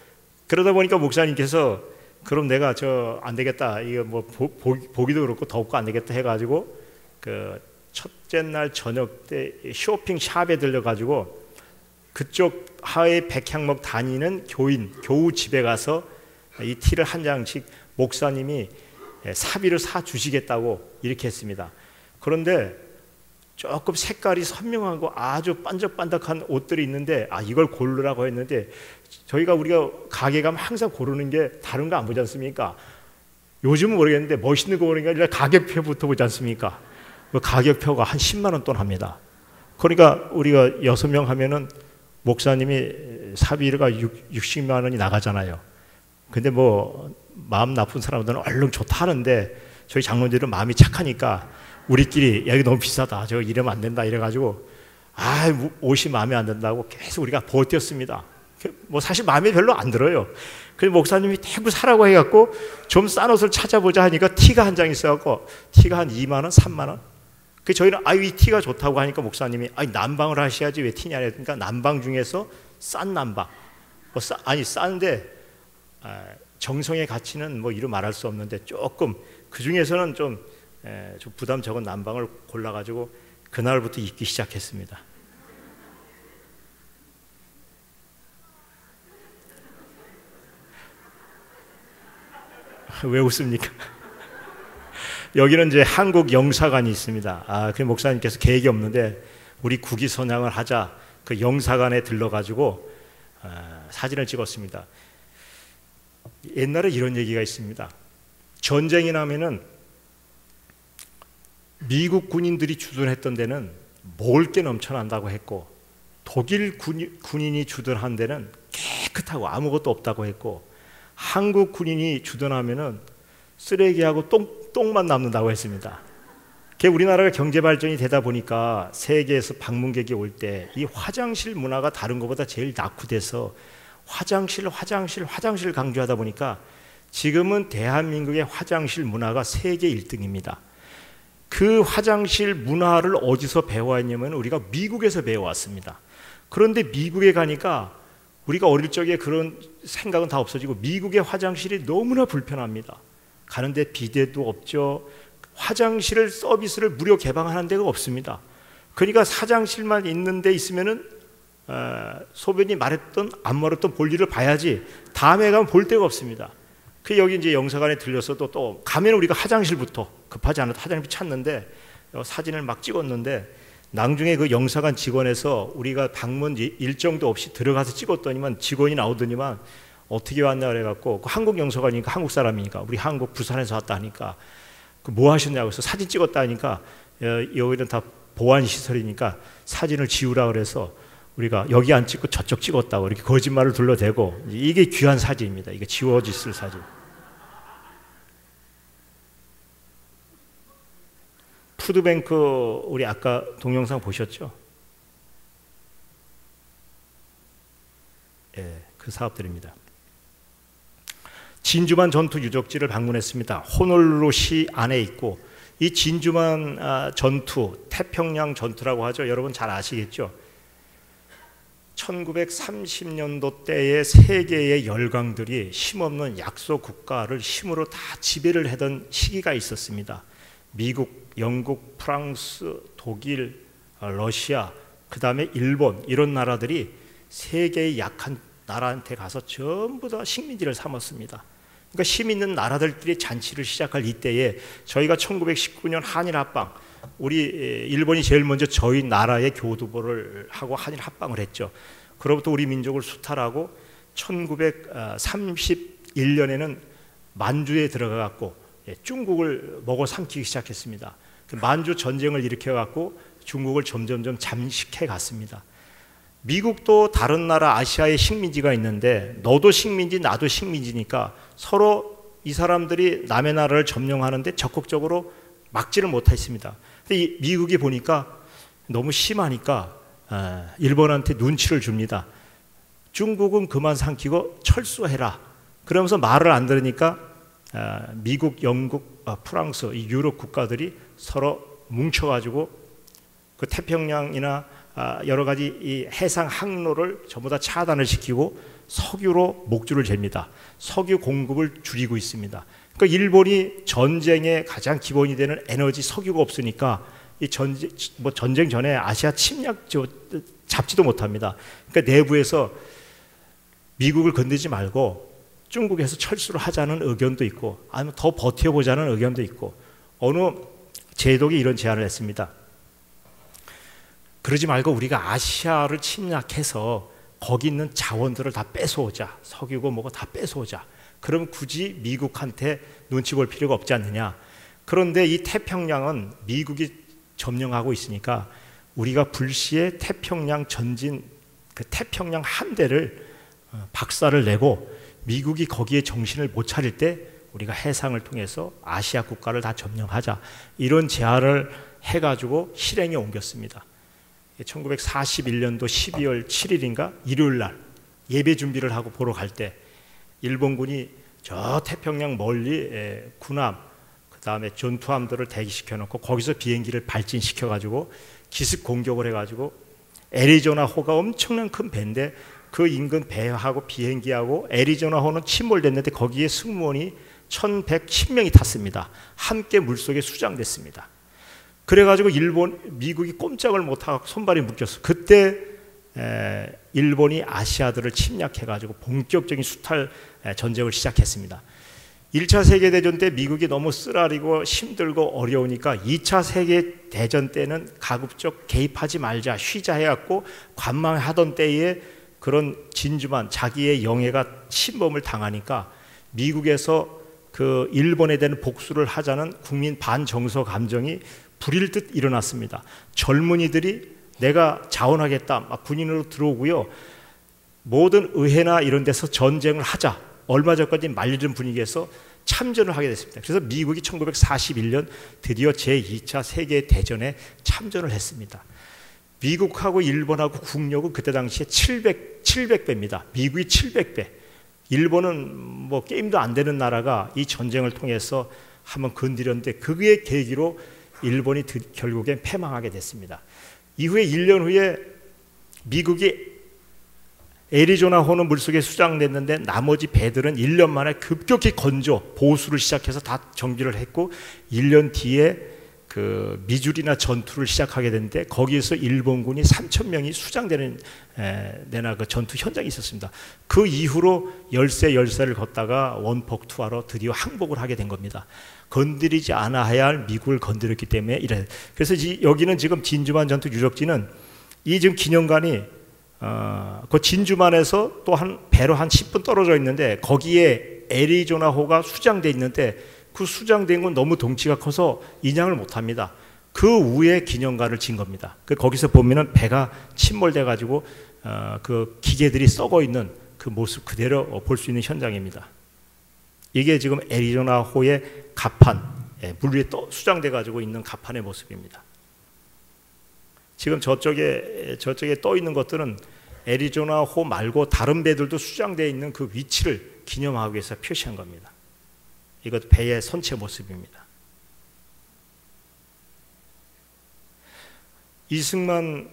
그러다 보니까 목사님께서 그럼 내가 안 되겠다. 이거 뭐 보기도 그렇고 덥고 안 되겠다 해가지고 그 첫째 날 저녁 때 쇼핑 샵에 들려가지고 그쪽 하와이 백향목 다니는 교우 집에 가서 이 티를 한 장씩 목사님이 사비를 사 주시겠다고 이렇게 했습니다. 그런데 조금 색깔이 선명하고 아주 반짝반짝한 옷들이 있는데 이걸 고르라고 했는데 우리가 가게 가면 항상 고르는 게 다른 거 안 보지 않습니까? 요즘은 모르겠는데 멋있는 거 보는 게 아니라 가격표부터 보지 않습니까? 그 가격표가 한 10만 원 돈 합니다. 그러니까 우리가 6명 하면은 목사님이 사비가 60만 원이 나가잖아요. 근데 뭐 마음 나쁜 사람들은 얼른 좋다 하는데 저희 장로님들은 마음이 착하니까 우리끼리 야 이거 너무 비싸다. 저거 이러면 안 된다 이래가지고 옷이 마음에 안 든다고 계속 우리가 버텼습니다. 뭐 사실 마음에 별로 안 들어요. 그래서 목사님이 대구 사라고 해갖고 좀 싼 옷을 찾아보자 하니까 티가 한 장 있어갖고 티가 한 2만 원, 3만 원. 그 저희는 이 티가 좋다고 하니까 목사님이 난방을 하셔야지 왜 티냐 그러니까 난방 중에서 싼 난방 싼데 정성의 가치는 뭐 이루 말할 수 없는데 조금 그 중에서는 좀 부담 적은 난방을 골라가지고 그날부터 입기 시작했습니다. 왜 웃습니까? 여기는 이제 한국 영사관이 있습니다. 그 목사님께서 계획이 없는데 우리 국위 선양을 하자 그 영사관에 들러가지고 사진을 찍었습니다. 옛날에 이런 얘기가 있습니다. 전쟁이 나면은 미국 군인들이 주둔했던 데는 먹을 게 넘쳐난다고 했고 독일 군인이 주둔한 데는 깨끗하고 아무것도 없다고 했고 한국 군인이 주둔하면은 쓰레기하고 똥만 남는다고 했습니다. 우리나라가 경제 발전이 되다 보니까 세계에서 방문객이 올 때 이 화장실 문화가 다른 것보다 제일 낙후돼서 화장실 강조하다 보니까 지금은 대한민국의 화장실 문화가 세계 1등입니다. 그 화장실 문화를 어디서 배워왔냐면 우리가 미국에서 배워왔습니다. 그런데 미국에 가니까 우리가 어릴 적에 그런 생각은 다 없어지고 미국의 화장실이 너무나 불편합니다. 가는데 비데도 없죠. 화장실 서비스를 무료 개방하는 데가 없습니다. 그러니까 화장실만 있는 데 있으면은 소변이 마랬던 안 마랬던 볼일을 봐야지 다음에 가면 볼 데가 없습니다. 여기 이제 영사관에 들려서 또 가면 우리가 화장실부터 급하지 않아도 화장실 찾는데 사진을 막 찍었는데 나중에 그 영사관 직원에서 우리가 방문 일정도 없이 들어가서 찍었더니만 직원이 나오더니만 어떻게 왔냐 그래갖고 한국 영사관이니까 한국 사람이니까 우리 한국 부산에서 왔다 하니까 뭐 하셨냐고 해서 사진 찍었다 하니까 여기는 다 보안 시설이니까 사진을 지우라 그래서 우리가 여기 안 찍고 저쪽 찍었다고 이렇게 거짓말을 둘러대고 이게 귀한 사진입니다. 이게 지워졌을 사진. 푸드뱅크 우리 아까 동영상 보셨죠? 그 사업들입니다. 진주만 전투 유적지를 방문했습니다. 호놀룰루시 안에 있고 이 진주만 전투, 태평양 전투라고 하죠. 여러분 잘 아시겠죠? 1930년도 때의 세계의 열강들이 힘없는 약소 국가를 힘으로 다 지배를 하던 시기가 있었습니다. 미국, 영국, 프랑스, 독일, 러시아, 그 다음에 일본 이런 나라들이 세계의 약한 나라한테 가서 전부 다 식민지를 삼았습니다. 그러니까 힘 있는 나라들끼리 잔치를 시작할 이때에 저희가 1919년 한일 합방, 우리 일본이 제일 먼저 저희 나라의 교두보를 하고 한일 합방을 했죠. 그로부터 우리 민족을 수탈하고 1931년에는 만주에 들어가갖고 중국을 먹어 삼키기 시작했습니다. 만주 전쟁을 일으켜갖고 중국을 점점점 잠식해 갔습니다. 미국도 다른 나라 아시아의 식민지가 있는데 너도 식민지 나도 식민지니까 서로 이 사람들이 남의 나라를 점령하는데 적극적으로 막지를 못했습니다. 근데 미국이 보니까 너무 심하니까 일본한테 눈치를 줍니다. 중국은 그만 삼키고 철수해라. 그러면서 말을 안 들으니까 미국, 영국, 프랑스 이 유럽 국가들이 서로 뭉쳐가지고 그 태평양이나 여러 가지 이 해상 항로를 전부 다 차단을 시키고 석유로 목줄을 잽니다. 석유 공급을 줄이고 있습니다. 그러니까 일본이 전쟁의 가장 기본이 되는 에너지 석유가 없으니까 이 전쟁 전에 아시아 침략 잡지도 못합니다. 그러니까 내부에서 미국을 건드지 말고 중국에서 철수를 하자는 의견도 있고 아니면 더 버텨보자는 의견도 있고 어느 제독이 이런 제안을 했습니다. 그러지 말고 우리가 아시아를 침략해서 거기 있는 자원들을 다 뺏어오자. 석유고 뭐고 다 뺏어오자. 그럼 굳이 미국한테 눈치 볼 필요가 없지 않느냐. 그런데 이 태평양은 미국이 점령하고 있으니까 우리가 불시에 태평양 전진 그 태평양 함대를 박살을 내고 미국이 거기에 정신을 못 차릴 때 우리가 해상을 통해서 아시아 국가를 다 점령하자. 이런 제안을 해가지고 실행에 옮겼습니다. 1941년도 12월 7일인가 일요일 날 예배 준비를 하고 보러 갈 때 일본군이 저 태평양 멀리 군함, 그 그다음에 전투함들을 대기시켜 놓고 거기서 비행기를 발진시켜 가지고 기습 공격을 해 가지고 애리조나호가 엄청난 큰 배인데 그 인근 배하고 비행기하고 애리조나호는 침몰됐는데 거기에 승무원이 1110명이 탔습니다. 함께 물속에 수장됐습니다. 그래가지고 미국이 꼼짝을 못하고 손발이 묶였어. 그때 일본이 아시아들을 침략해가지고 본격적인 수탈 전쟁을 시작했습니다. 1차 세계대전 때 미국이 너무 쓰라리고 힘들고 어려우니까 2차 세계대전 때는 가급적 개입하지 말자, 쉬자 해갖고 관망하던 때에 그런 진주만 자기의 영예가 침범을 당하니까 미국에서 그 일본에 대한 복수를 하자는 국민 반정서 감정이 불일 듯 일어났습니다. 젊은이들이 내가 자원하겠다 막 군인으로 들어오고요. 모든 의회나 이런 데서 전쟁을 하자. 얼마 전까지 말리는 분위기에서 참전을 하게 됐습니다. 그래서 미국이 1941년 드디어 제2차 세계대전에 참전을 했습니다. 미국하고 일본하고 국력은 그때 당시에 700배입니다. 미국이 700배. 일본은 뭐 게임도 안 되는 나라가 이 전쟁을 통해서 한번 건드렸는데 그게 계기로 일본이 결국엔 패망하게 됐습니다. 이후에 1년 후에 미국이 애리조나호는 물속에 수장됐는데 나머지 배들은 1년 만에 급격히 건조 보수를 시작해서 다 정비를 했고 1년 뒤에 그 미주리나 전투를 시작하게 됐는데 거기에서 일본군이 3,000명이 수장되는 내나 그 전투 현장이 있었습니다. 그 이후로 열세를 걷다가 원폭투하러 드디어 항복을 하게 된 겁니다. 건드리지 않아야 할 미국을 건드렸기 때문에 이래. 그래서 여기는 지금 진주만 전투 유적지는 이 지금 기념관이 그 진주만에서 또 한 배로 한 10분 떨어져 있는데 거기에 애리조나호가 수장돼 있는데 그 수장된 건 너무 덩치가 커서 인양을 못합니다. 그 위에 기념관을 진 겁니다. 거기서 보면은 배가 침몰돼 가지고 그 기계들이 썩어 있는 그 모습 그대로 볼 수 있는 현장입니다. 이게 지금 애리조나호의 갑판, 물 위에 수장돼 가지고 있는 갑판의 모습입니다. 지금 저쪽에 떠 있는 것들은 애리조나호 말고 다른 배들도 수장되어 있는 그 위치를 기념하기 위해서 표시한 겁니다. 이것 배의 선체 모습입니다. 이승만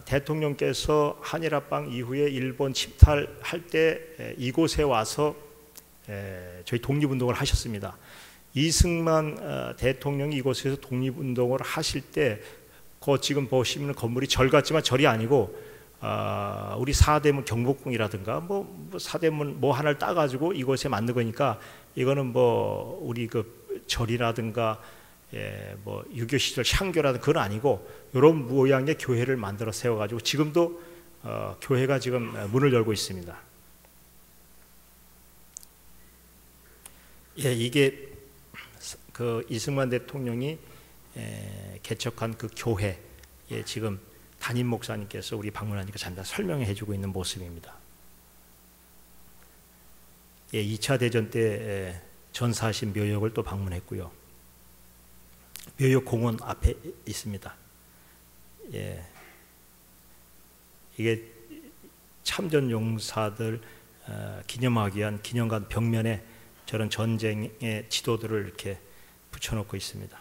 대통령께서 한일합방 이후에 일본 침탈할 때 이곳에 와서 저희 독립운동을 하셨습니다. 이승만 대통령이 이곳에서 독립운동을 하실 때 지금 보시면 건물이 절 같지만 절이 아니고 우리 사대문 경복궁이라든가 뭐 사대문 뭐 하나를 따가지고 이곳에 만든 거니까 이거는 뭐 우리 그 절이라든가 뭐 유교 시절 향교라든가 그건 아니고 이런 모양의 교회를 만들어 세워가지고 지금도 교회가 지금 문을 열고 있습니다. 이게 그 이승만 대통령이 개척한 그 교회 지금 담임 목사님께서 우리 방문하니까 잠깐 설명해 주고 있는 모습입니다. 2차 대전 때 전사하신 묘역을 또 방문했고요. 묘역 공원 앞에 있습니다. 이게 참전 용사들 기념하기 위한 기념관 벽면에 저런 전쟁의 지도들을 이렇게 붙여놓고 있습니다.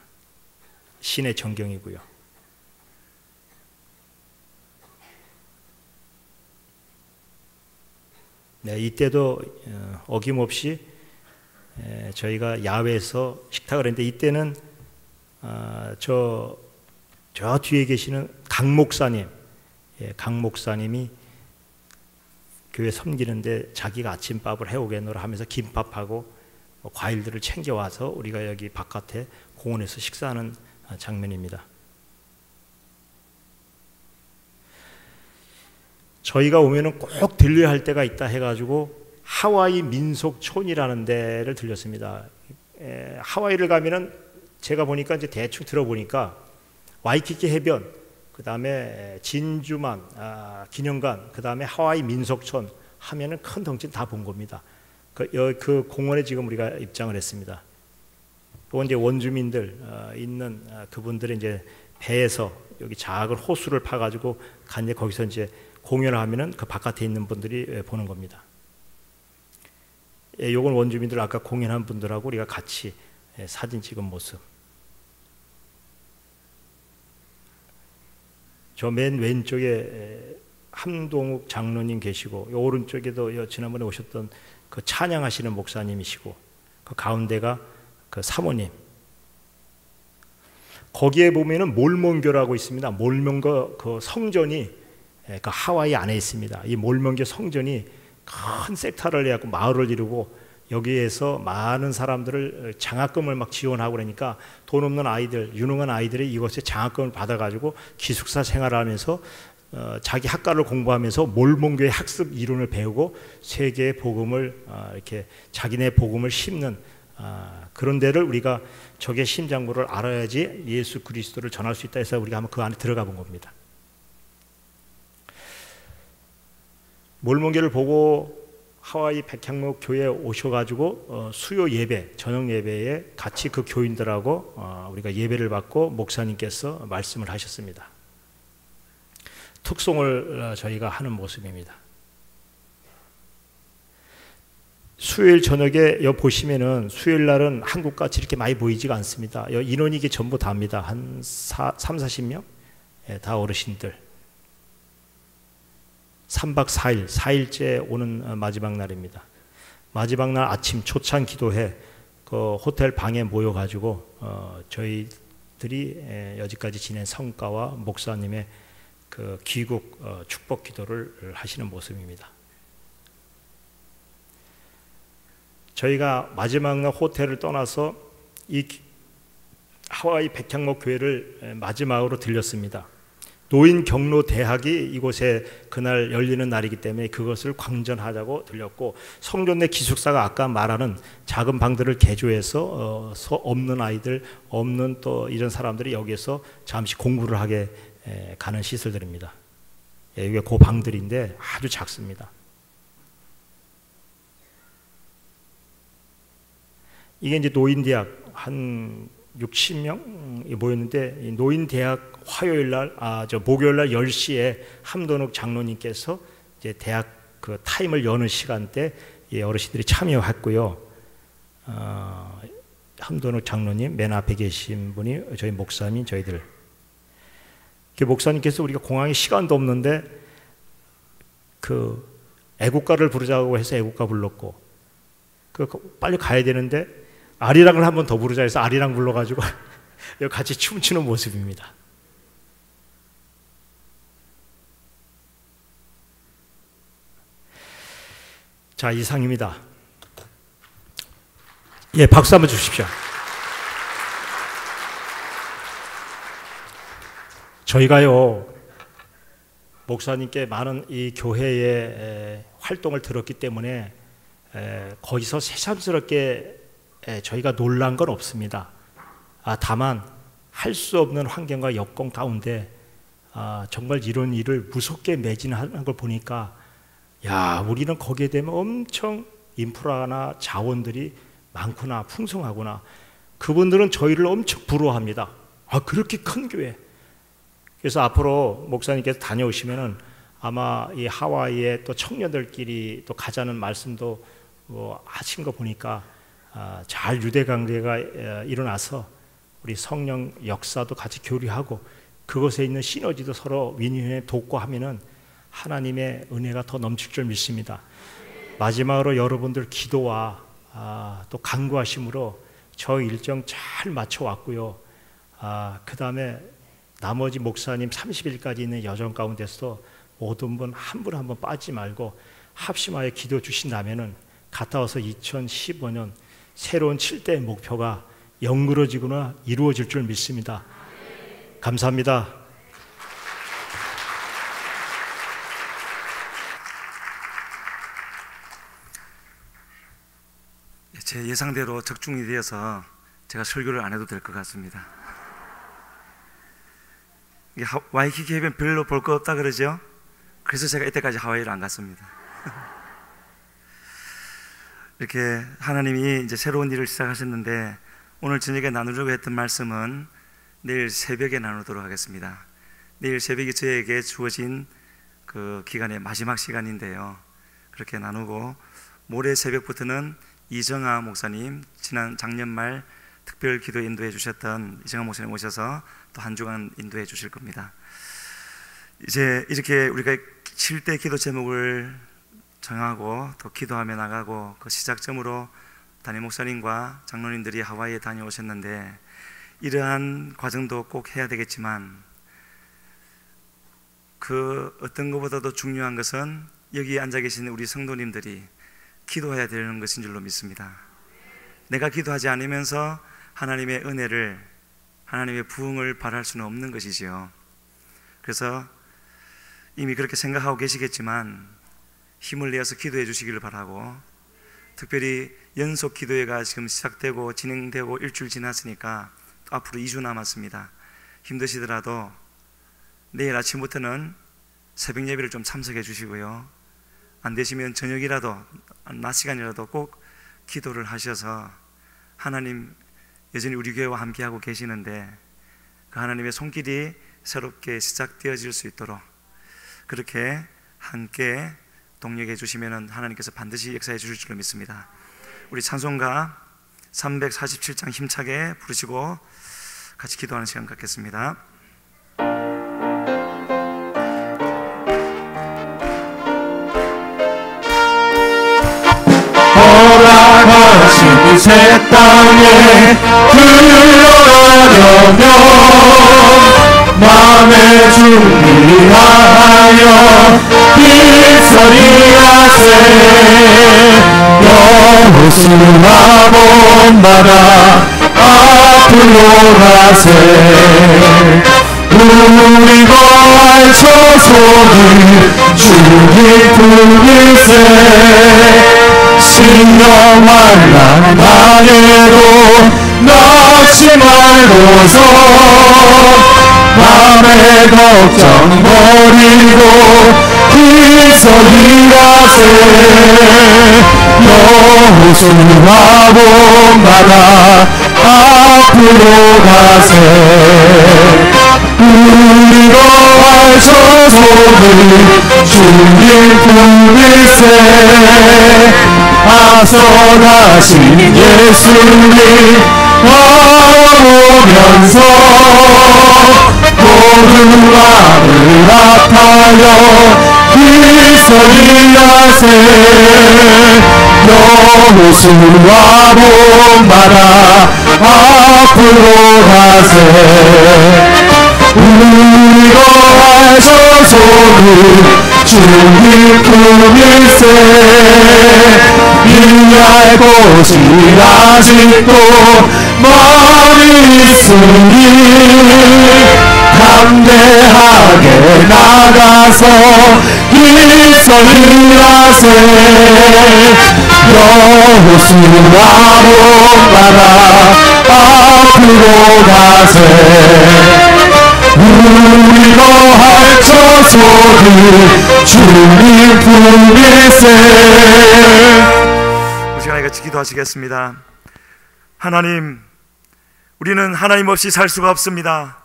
신의 전경이고요. 네, 이때도 어김없이 저희가 야외에서 식탁을 했는데 이때는 저 뒤에 계시는 강 목사님, 강 목사님이 교회 섬기는데 자기가 아침밥을 해오겠노라 하면서 김밥하고 과일들을 챙겨와서 우리가 여기 바깥에 공원에서 식사하는 장면입니다. 저희가 오면은 꼭 들려야 할 때가 있다 해가지고 하와이 민속촌이라는 데를 들렸습니다. 하와이를 가면은 제가 보니까 이제 대충 들어보니까 와이키키 해변, 그 다음에 진주만 기념관, 그 다음에 하와이 민속촌 하면은 큰 덩치는 다 본 겁니다. 그 공원에 지금 우리가 입장을 했습니다. 또 이제 원주민들 있는 그분들이 이제 배에서 여기 작은 호수를 파가지고 간데 거기서 이제 공연을 하면은 그 바깥에 있는 분들이 보는 겁니다. 요건 원주민들 아까 공연한 분들하고 우리가 같이 사진 찍은 모습. 저 맨 왼쪽에 함동욱 장로님 계시고, 오른쪽에도 지난번에 오셨던 그 찬양하시는 목사님이시고, 그 가운데가 그 사모님. 거기에 보면은 몰몬교라고 있습니다. 몰몬교 그 성전이 그 하와이 안에 있습니다. 이 몰몬교 성전이 큰 섹터를 해갖고 마을을 이루고, 여기에서 많은 사람들을 장학금을 막 지원하고 그러니까 돈 없는 아이들, 유능한 아이들이 이것에 장학금을 받아가지고 기숙사 생활하면서 자기 학과를 공부하면서 몰몬교의 학습 이론을 배우고 세계의 복음을 이렇게 자기네 복음을 심는 그런 데를 우리가 적의 심장부를 알아야지 예수 그리스도를 전할 수 있다 해서 우리가 한번 그 안에 들어가 본 겁니다. 몰몬교를 보고 하와이 백향목 교회에 오셔가지고 수요 예배, 저녁 예배에 같이 그 교인들하고 우리가 예배를 받고 목사님께서 말씀을 하셨습니다. 특송을 저희가 하는 모습입니다. 수요일 저녁에 여기 보시면은 수요일 날은 한국같이 이렇게 많이 보이지가 않습니다. 인원이 이게 전부 다입니다. 한 30-40명? 다 어르신들. 3박 4일, 4일째 오는 마지막 날입니다. 마지막 날 아침 초창 기도회 그 호텔 방에 모여가지고 저희들이 여지까지 지낸 성과와 목사님의 그 귀국 축복 기도를 하시는 모습입니다. 저희가 마지막 날 호텔을 떠나서 이 하와이 백향목 교회를 마지막으로 들렸습니다. 노인 경로 대학이 이곳에 그날 열리는 날이기 때문에 그것을 광전하자고 들렸고, 성전 내 기숙사가 아까 말하는 작은 방들을 개조해서 없는 아이들, 없는 또 이런 사람들이 여기에서 잠시 공부를 하게 가는 시설들입니다. 이게 그 방들인데 아주 작습니다. 이게 이제 노인대학 한 60명 모였는데, 이 노인대학 화요일 날, 목요일 날 10시에 함돈욱 장로님께서 이제 대학 그 타임을 여는 시간대 어르신들이 참여했고요. 함돈욱 장로님 맨 앞에 계신 분이 저희 목사님, 저희들. 목사님께서 우리가 공항에 시간도 없는데 그 애국가를 부르자고 해서 애국가 불렀고, 빨리 가야 되는데 아리랑을 한 번 더 부르자 해서 아리랑 불러가지고 여기 같이 춤추는 모습입니다. 자, 이상입니다. 예, 박수 한번 주십시오. 저희가요, 목사님께 많은 이 교회의 활동을 들었기 때문에 거기서 새삼스럽게 저희가 놀란 건 없습니다. 다만 할 수 없는 환경과 여건 가운데 정말 이런 일을 무섭게 매진하는 걸 보니까, 야, 우리는 거기에 되면 엄청 인프라나 자원들이 많구나, 풍성하구나. 그분들은 저희를 엄청 부러워합니다. 그렇게 큰 교회. 그래서 앞으로 목사님께서 다녀오시면은 아마 이 하와이에 또 청년들끼리 또 가자는 말씀도 하신 거 보니까 잘 유대 관계가 일어나서 우리 성령 역사도 같이 교류하고 그것에 있는 시너지도 서로 윈윈에 돕고 하면은 하나님의 은혜가 더 넘칠 줄 믿습니다. 마지막으로 여러분들 기도와 또 간구하심으로 저 일정 잘 맞춰왔고요. 그 다음에 나머지 목사님 30일까지 있는 여정 가운데서도 모든 분 한 분 한 분 빠지지 말고 합심하여 기도 주신다면은 갔다 와서 2015년 새로운 7대의 목표가 연그러지거나 이루어질 줄 믿습니다. 감사합니다. 제 예상대로 적중이 되어서 제가 설교를 안 해도 될 것 같습니다. 와이키키 해변 별로 볼 거 없다 그러죠? 그래서 제가 이때까지 하와이를 안 갔습니다. 이렇게 하나님이 이제 새로운 일을 시작하셨는데, 오늘 저녁에 나누려고 했던 말씀은 내일 새벽에 나누도록 하겠습니다. 내일 새벽이 저에게 주어진 그 기간의 마지막 시간인데요, 그렇게 나누고 모레 새벽부터는 이정아 목사님, 작년 말 특별 기도 인도해 주셨던 이정환 목사님 오셔서 또 한 주간 인도해 주실 겁니다. 이제 이렇게 우리가 7대 기도 제목을 정하고 또 기도하며 나가고 그 시작점으로 담임 목사님과 장로님들이 하와이에 다녀오셨는데, 이러한 과정도 꼭 해야 되겠지만 그 어떤 것보다도 중요한 것은 여기 앉아 계신 우리 성도님들이 기도해야 되는 것인 줄로 믿습니다. 내가 기도하지 않으면서 하나님의 은혜를, 하나님의 부흥을 바랄 수는 없는 것이지요. 그래서 이미 그렇게 생각하고 계시겠지만 힘을 내어서 기도해 주시기를 바라고, 특별히 연속 기도회가 지금 시작되고 진행되고 일주일 지났으니까 또 앞으로 2주 남았습니다. 힘드시더라도 내일 아침부터는 새벽 예배를 좀 참석해 주시고요, 안 되시면 저녁이라도 낮 시간이라도 꼭 기도를 하셔서, 하나님 여전히 우리 교회와 함께하고 계시는데 그 하나님의 손길이 새롭게 시작되어질 수 있도록 그렇게 함께 동력해 주시면 하나님께서 반드시 역사해 주실 줄로 믿습니다. 우리 찬송가 347장 힘차게 부르시고 같이 기도하는 시간 갖겠습니다. 허락하신 새 땅에 들어가려면 마음의 준비하여 일설이하세. 여호수아 본받아 앞으로 가세. 우리 거할 처소는 주님 품일세. 신령한 난에도 낙심 말고서 밤의 걱정 버리고 희석이라세. 여호수아 본받아 앞으로 가세. 우리 거할 처소는 주님 품일세. 앞서가신 예수님 와오면서 모든 마음을 아파요 희석이라세. 여호수아 본받아 앞으로 가세. 우리 거할 처소는 주님 품일세. 인할 곳이 아직도 많이 있으니 담대하게 나가서 일설이라세. 여호수아 본받아 앞으로 가세. 우리 거할 처소는 주님 품일세. 이 시간에 같이 기도하시겠습니다. 하나님, 우리는 하나님 없이 살 수가 없습니다.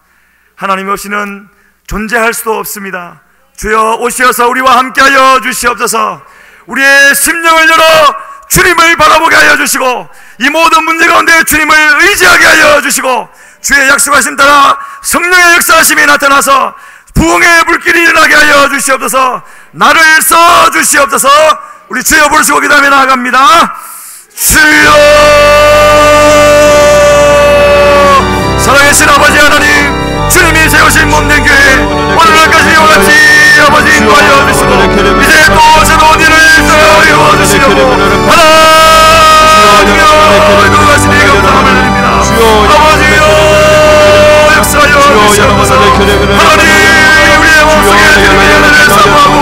하나님 없이는 존재할 수도 없습니다. 주여 오시어서 우리와 함께하여 주시옵소서. 우리의 심령을 열어 주님을 바라보게 하여 주시고, 이 모든 문제 가운데 주님을 의지하게 하여 주시고, 주의 약속하신 따라 성령의 역사하심이 나타나서 부흥의 불길이 일어나게 하여 주시옵소서. 나를 써 주시옵소서. 우리 주여 부르시고 기도하며 나아갑니다. 주여, 사랑하신 아버지 하나님, 주님이 세우신 몸된 교회 오늘날까지 이와 같이 아버지 인도하여 주시고 이제 또 새로운 일을 이루어주시려고 하나님여 인도하시니 감사함을 드립니다. 아버지여 역사하여 주시옵소서. 하나님, 우리의 마음속에 주님의 연애를 사모하고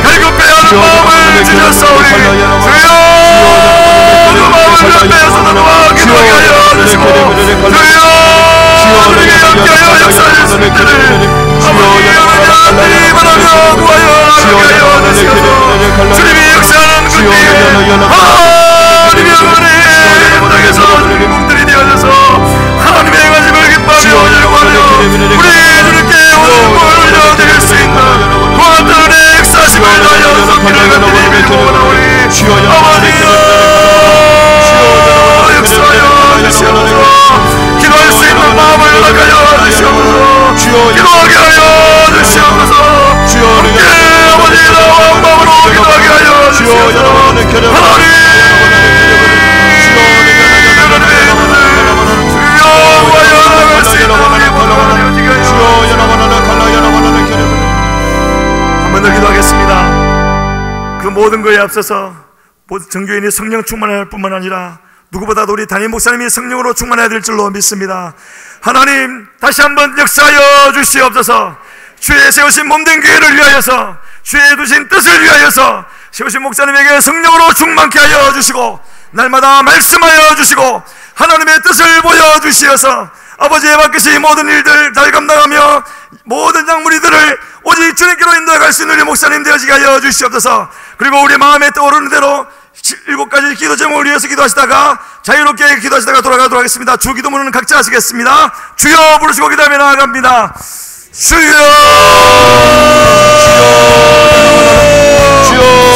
갈급해하는 마음을 주셨사오니 주여 그 마음을 변배해서 나누어 기도하게 하여 주시고, 주여 우리에게 함께하여 역사해 주신 때를 아버지 하나님 바라며 구하여 하게 하여 주시옵소서. 주님이 역사하는 그때 하나님의 은혜 무당에서 주님 몸들이 되어져서 하나님의 가짐을 기뻐하며 열광하며 우리 주님께 오늘 올려드릴 수 있는 구원들의 역사심을 다하여서 길을 건드리며 구원하오니 아버지여 역사하여 주시옵소서. 한번 더 기도하겠습니다. 그 모든 것에 앞서서 모든 정교인이 성령 충만할 뿐만 아니라 누구보다도 우리 담임 목사님이 성령으로 충만해야 될 줄로 믿습니다. 하나님, 다시 한번 역사하여 주시옵소서. 주의 세우신 몸된 교회를 위하여서, 주의 두신 뜻을 위하여서 세우신 목사님에게 성령으로 충만케 하여 주시고, 날마다 말씀하여 주시고, 하나님의 뜻을 보여주시어서 아버지의 밖에서 모든 일들 잘 감당하며 모든 장무리들을 오직 주님께로 인도해갈 수 있는 우리 목사님 되어지게 하여 주시옵소서. 그리고 우리 마음에 떠오르는 대로 7가지 기도 제목을 위해서 기도하시다가 자유롭게 기도하시다가 돌아가도록 하겠습니다. 주 기도문은 각자 하시겠습니다. 주여 부르시고 기도하며 나아갑니다. 주여, 주여, 주여.